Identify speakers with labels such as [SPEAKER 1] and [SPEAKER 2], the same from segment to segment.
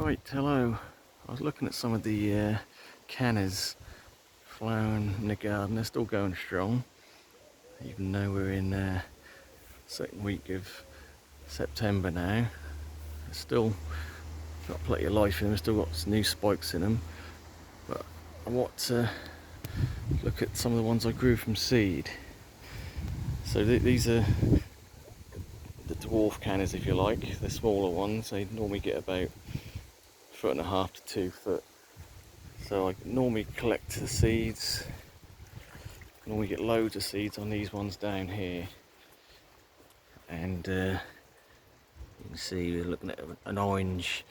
[SPEAKER 1] Right, hello. I was looking at some of the cannas flowering in the garden. They're still going strong, even though we're in second week of September now. They're still got plenty of life in them. Still got some new spikes in them. But I want to look at some of the ones I grew from seed. So these are the dwarf cannas, if you like. They're smaller ones. They normally get about 1.5 to 2 foot. So I normally collect the seeds. I normally get loads of seeds on these ones down here. And you can see we're looking at an orange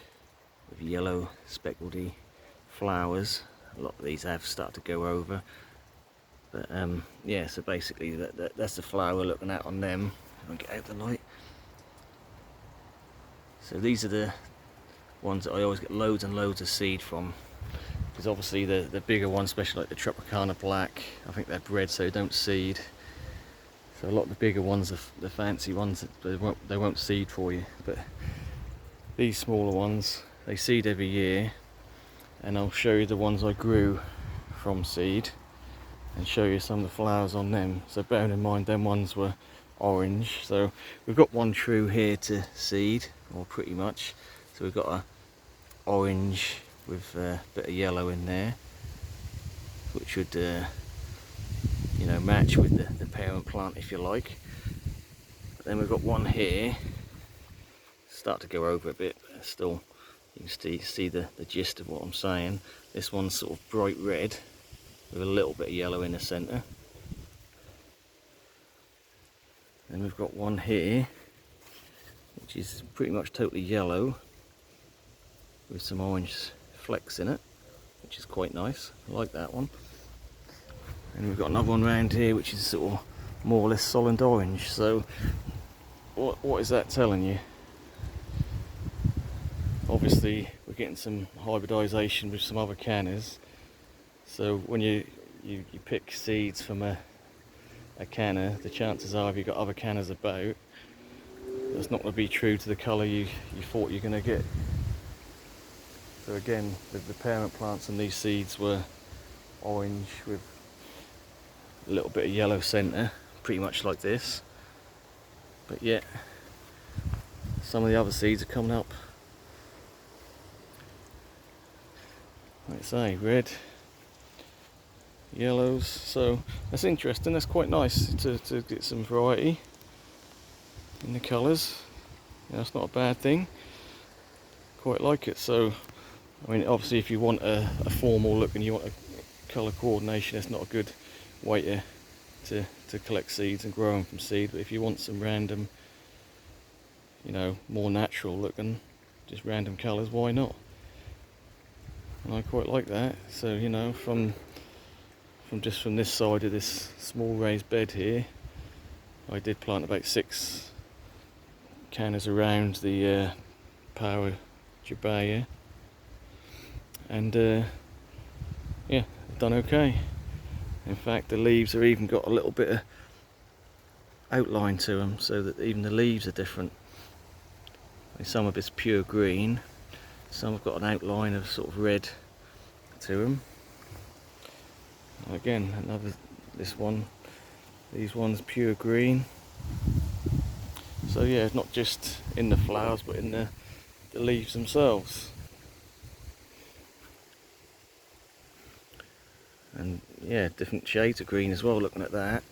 [SPEAKER 1] with yellow speckledy flowers. A lot of these have started to go over. But yeah, so basically that's the flower we're looking at on them. I'll get out the light. So these are the ones that I always get loads and loads of seed from. Because obviously the bigger ones, especially like the Tropicana Black, I think they're bred so they don't seed. So a lot of the bigger ones, the fancy ones, they won't seed for you. But these smaller ones, they seed every year. And I'll show you the ones I grew from seed and show you some of the flowers on them. So bearing in mind them ones were orange. So we've got one true here to seed, or pretty much. So we've got a orange with a bit of yellow in there, which would you know, match with the parent plant if you like. But then we've got one here, start to go over a bit, but still you can see the gist of what I'm saying. This one's sort of bright red with a little bit of yellow in the centre. Then we've got one here which is pretty much totally yellow with some orange flecks in it, which is quite nice. I like that one. And we've got another one round here which is sort of more or less solid orange. So what is that telling you? Obviously we're getting some hybridization with some other cannas. So when you pick seeds from a canna, the chances are if you've got other cannas about, that's not going to be true to the colour you thought you're going to get. So again, the parent plants and these seeds were orange with a little bit of yellow centre, pretty much like this. But yet, some of the other seeds are coming up, like I say, red, yellows. So that's interesting. That's quite nice to get some variety in the colours. You know, that's not a bad thing. Quite like it. So I mean, obviously if you want a formal look and you want a colour coordination, it's not a good way to collect seeds and grow them from seed. But if you want some random, you know, more natural looking, just random colours, why not? And I quite like that. So, you know, from this side of this small raised bed here, I did plant about 6 cannas around the power jabaya. And yeah, done okay. In fact, the leaves have even got a little bit of outline to them, so that even the leaves are different. Some of it's pure green, some have got an outline of sort of red to them. Again, these ones pure green. So yeah, it's not just in the flowers, but in the leaves themselves. And yeah, different shades of green as well, looking at that.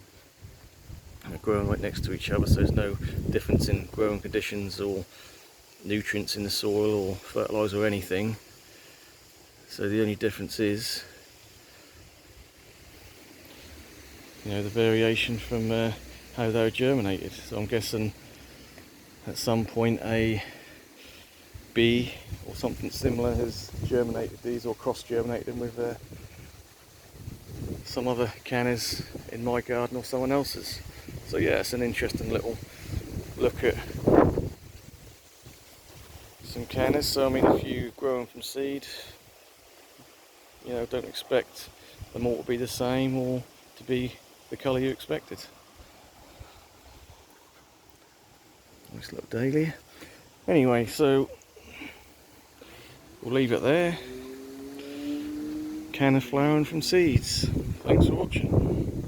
[SPEAKER 1] And they're growing right next to each other, so there's no difference in growing conditions or nutrients in the soil or fertiliser or anything. So the only difference is, you know, the variation from how they were germinated. So I'm guessing at some point a bee or something similar has germinated these, or cross-germinated them with some other cannas in my garden or someone else's. So yeah, it's an interesting little look at some cannas. So I mean, if you grow them from seed, you know, don't expect them all to be the same or to be the colour you expected. Nice little dahlia. Anyway, so we'll leave it there. Canna flowering from seeds. Thanks for watching.